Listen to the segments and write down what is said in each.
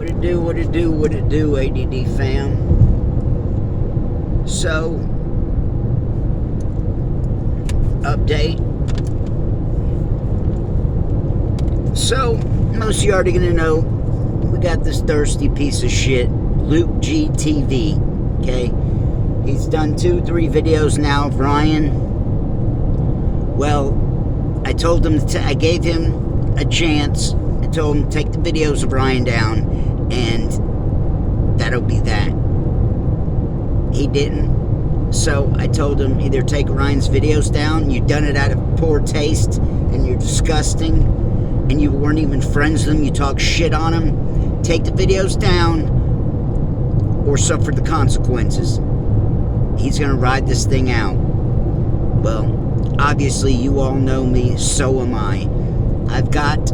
What it do, ADD fam? So, update. So, most of you already gonna know, we got this thirsty piece of shit, Luke GTV, okay? He's done 2-3 videos now of Ryan. Well, I told him, I gave him a chance. I told him, take the videos of Ryan down, and that'll be that. He didn't. So I told him, either take Ryan's videos down, you've done it out of poor taste, and you're disgusting, and you weren't even friends with him, you talk shit on him, take the videos down, or suffer the consequences. He's gonna ride this thing out. Well, obviously you all know me, so am I. I've got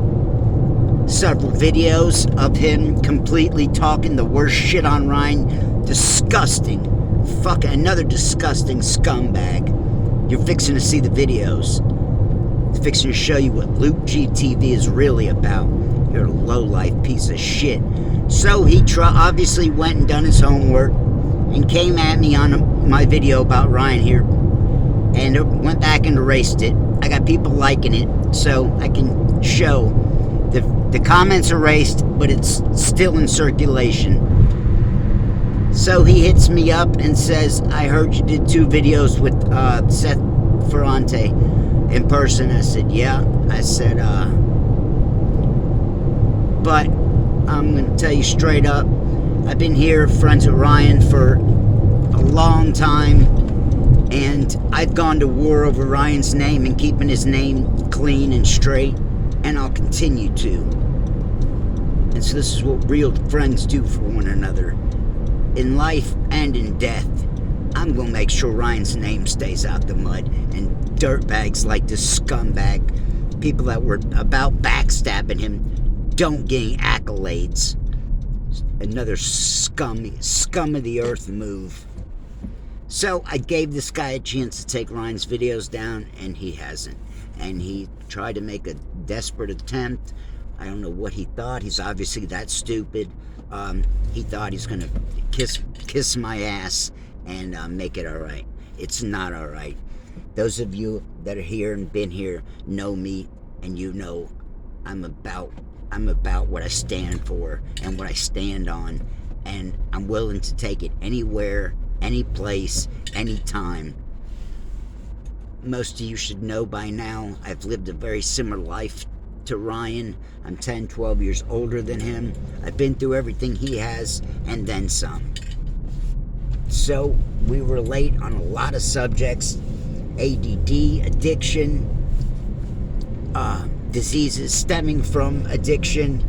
several videos of him completely talking the worst shit on Ryan. Disgusting. Fucking another disgusting scumbag. You're fixing to see the videos. It's fixing to show you what Luke GTV is really about. You're a low-life piece of shit. So he obviously went and done his homework and came at me on my video about Ryan here, and went back and erased it. I got people liking it, so I can show the comments erased, but it's still in circulation. So he hits me up and says, I heard you did 2 videos with Seth Ferrante in person. I said, yeah. I said, but I'm going to tell you straight up, I've been here friends with Ryan for a long time, and I've gone to war over Ryan's name and keeping his name clean and straight, and I'll continue to. And so this is what real friends do for one another. In life and in death, I'm going to make sure Ryan's name stays out the mud, and dirtbags like this scumbag, people that were about backstabbing him, don't gain accolades. Another scum of the earth move. So I gave this guy a chance to take Ryan's videos down, and he hasn't. And he tried to make a desperate attempt. I don't know what he thought. He's obviously that stupid. He thought he's gonna kiss my ass and make it all right. It's not all right. Those of you that are here and been here know me, and you know I'm about what I stand for and what I stand on, and I'm willing to take it anywhere, any place, anytime. Most of you should know by now, I've lived a very similar life to Ryan. I'm 10, 12 years older than him. I've been through everything he has, and then some. So, we relate on a lot of subjects. ADD, addiction, diseases stemming from addiction.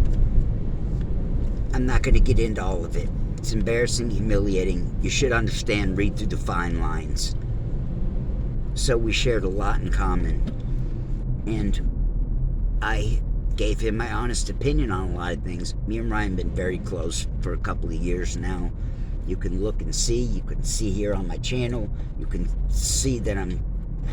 I'm not going to get into all of it. It's embarrassing, humiliating. You should understand, read through the fine lines. So we shared a lot in common. And I gave him my honest opinion on a lot of things. Me and Ryan have been very close for a couple of years now. You can look and see. You can see here on my channel. You can see that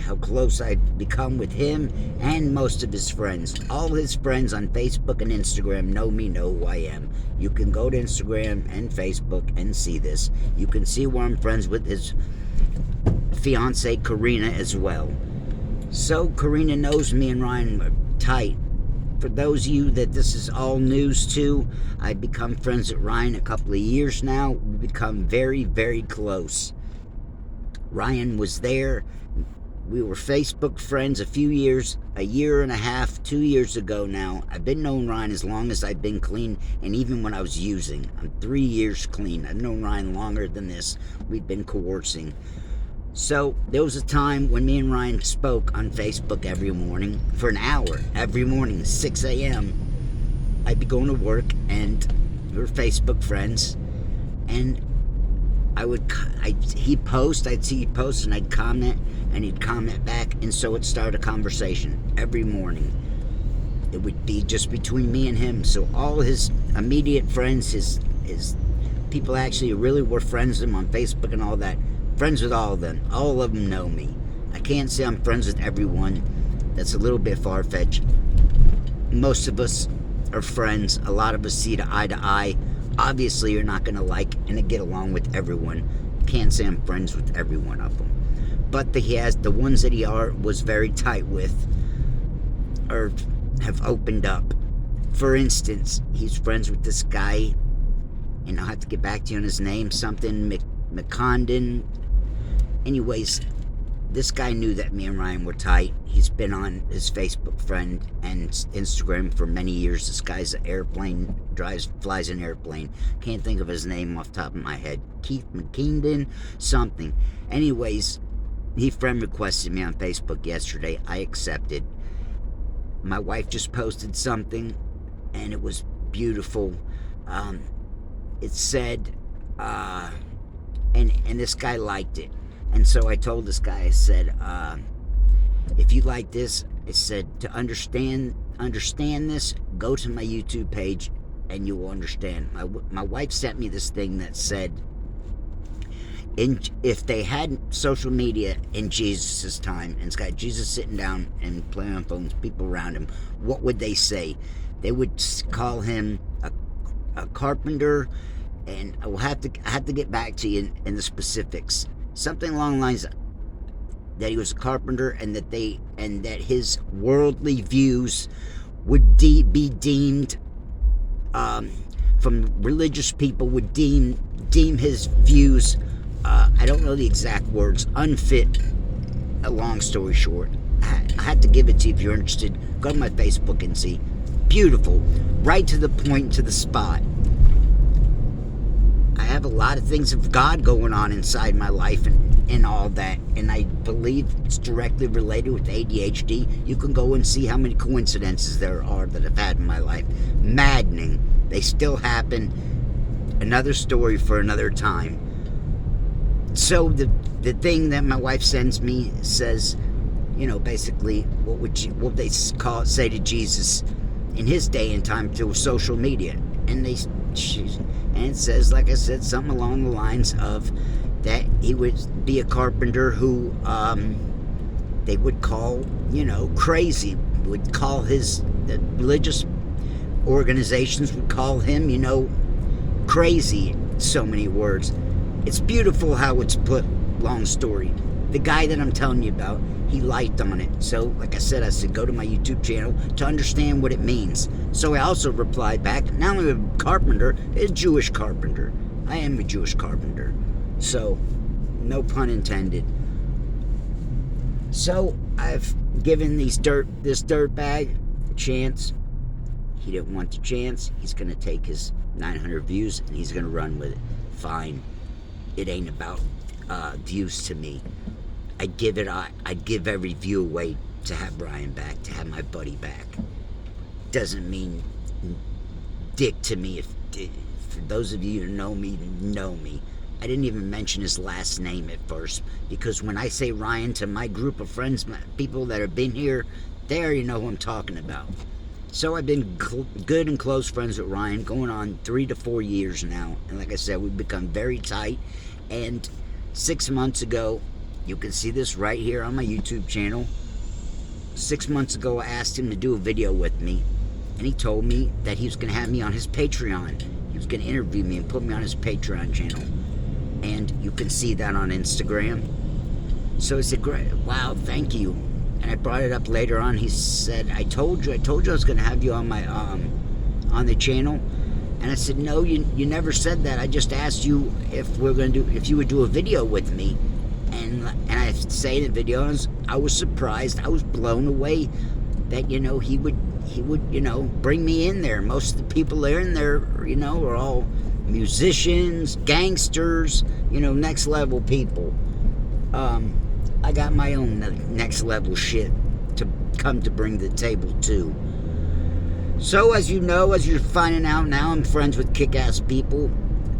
how close I've become with him and most of his friends. All his friends on Facebook and Instagram know me, know who I am. You can go to Instagram and Facebook and see this. You can see where I'm friends with his fiance Karina as well. So Karina knows me and Ryan are tight. For those of you that this is all news to, I've become friends with Ryan a couple of years now. We've become very, very close. Ryan was there. We were Facebook friends a year and a half, 2 years ago now. I've been knowing Ryan as long as I've been clean, and even when I was using. I'm 3 years clean. I've known Ryan longer than this. We've been coercing. So there was a time when me and Ryan spoke on Facebook every morning for an hour. Every morning, 6 a.m. I'd be going to work, and we were Facebook friends. And he'd post, I'd see he'd post, and I'd comment, and he'd comment back, and so it started a conversation every morning. It would be just between me and him. So all his immediate friends, his people actually really were friends with him on Facebook and all that. Friends with all of them. All of them know me. I can't say I'm friends with everyone. That's a little bit far-fetched. Most of us are friends. A lot of us see eye to eye Obviously, you're not going to like and get along with everyone. Can't say I'm friends with every one of them. But the ones that he was very tight with or have opened up. For instance, he's friends with this guy, and I'll have to get back to you on his name, something McCondon. Anyways, this guy knew that me and Ryan were tight. He's been on his Facebook friend and Instagram for many years. This guy's an airplane, flies an airplane. Can't think of his name off the top of my head. Keith McKeendon, something. Anyways, he friend requested me on Facebook yesterday. I accepted. My wife just posted something, and it was beautiful. It said, and this guy liked it. And so I told this guy, I said, if you like this, I said, to understand this, go to my YouTube page and you will understand. My wife sent me this thing that said, if they had social media in Jesus' time, and it's got Jesus sitting down and playing on phones, people around him, what would they say? They would call him a carpenter, and I have to get back to you in the specifics. Something along the lines that he was a carpenter, and that his worldly views would be deemed, from religious people, would deem his views, I don't know the exact words, unfit. A long story short, I had to give it to you if you're interested. Go to my Facebook and see. Beautiful, right to the point, to the spot. I have a lot of things of God going on inside my life and all that, and I believe it's directly related with ADHD. You can go and see how many coincidences there are that I've had in my life. Maddening. They still happen. Another story for another time. So the thing that my wife sends me says, basically, what would they say to Jesus in his day and time through social media? And it says, like I said, something along the lines of that he would be a carpenter who they would call, crazy. Would call the religious organizations would call him, crazy. So many words. It's beautiful how it's put. Long story. The guy that I'm telling you about, he liked on it. So, like I said, go to my YouTube channel to understand what it means. So I also replied back, not only a carpenter, a Jewish carpenter. I am a Jewish carpenter. So, no pun intended. So, I've given this dirtbag a chance. He didn't want the chance. He's going to take his 900 views and he's going to run with it. Fine. It ain't about views to me. I'd give every view away to have Ryan back, to have my buddy back. Doesn't mean dick to me. For those of you who know me. I didn't even mention his last name at first, because when I say Ryan to my group of friends, people that have been here, they already know who I'm talking about. So I've been good and close friends with Ryan, going on 3 to 4 years now. And like I said, we've become very tight. And 6 months ago, you can see this right here on my YouTube channel. 6 months ago, I asked him to do a video with me. And he told me that he was going to have me on his Patreon. He was going to interview me and put me on his Patreon channel. And you can see that on Instagram. So I said, great, wow, thank you. And I brought it up later on. He said, I told you I was going to have you on my on the channel. And I said, no, you never said that. I just asked you if you would do a video with me. And I say in the video, I was surprised. I was blown away that he would bring me in there. Most of the people there in there are all musicians, gangsters, next level people. I got my own next level shit to come to bring to the table too. So as you're finding out now, I'm friends with kick-ass people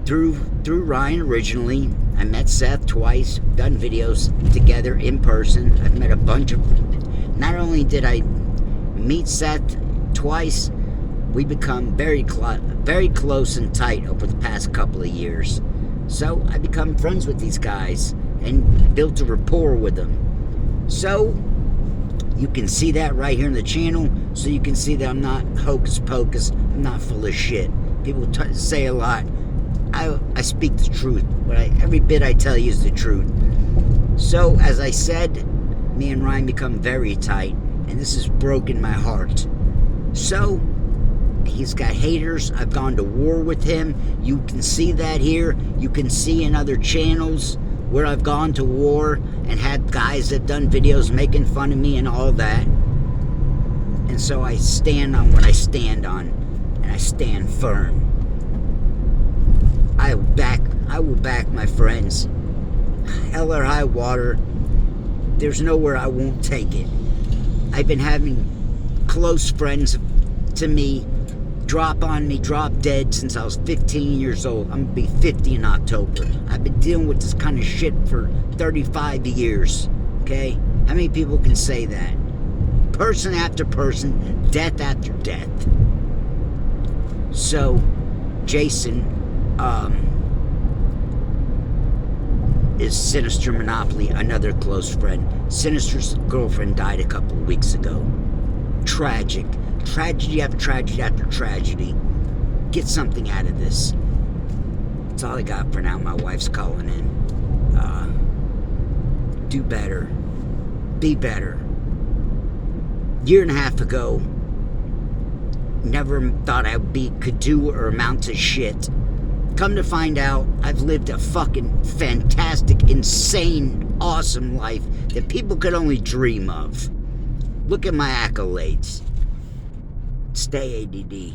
through Ryan originally. I met Seth twice, done videos together in person. I've met a bunch of. Not only did I meet Seth twice, we become very close and tight over the past couple of years. So I become friends with these guys and built a rapport with them. So you can see that right here in the channel. So you can see that I'm not hocus pocus. I'm not full of shit. People say a lot. I speak the truth. Every bit I tell you is the truth. So, as I said, me and Ryan become very tight, and this has broken my heart. So, he's got haters. I've gone to war with him. You can see that here. You can see in other channels where I've gone to war and had guys that done videos making fun of me and all that. And so I stand on what I stand on, and I stand firm. I will back my friends. Hell or high water, there's nowhere I won't take it. I've been having close friends to me drop dead since I was 15 years old. I'm going to be 50 in October. I've been dealing with this kind of shit for 35 years, okay? How many people can say that? Person after person, death after death. So, Jason, is Sinister Monopoly, another close friend. Sinister's girlfriend died a couple of weeks ago. Tragic. Tragedy after tragedy after tragedy. Get something out of this. That's all I got for now. My wife's calling in. Do better. Be better. Year and a half ago, never thought I could do or amount to shit. Come to find out, I've lived a fucking fantastic, insane, awesome life that people could only dream of. Look at my accolades. Stay ADD.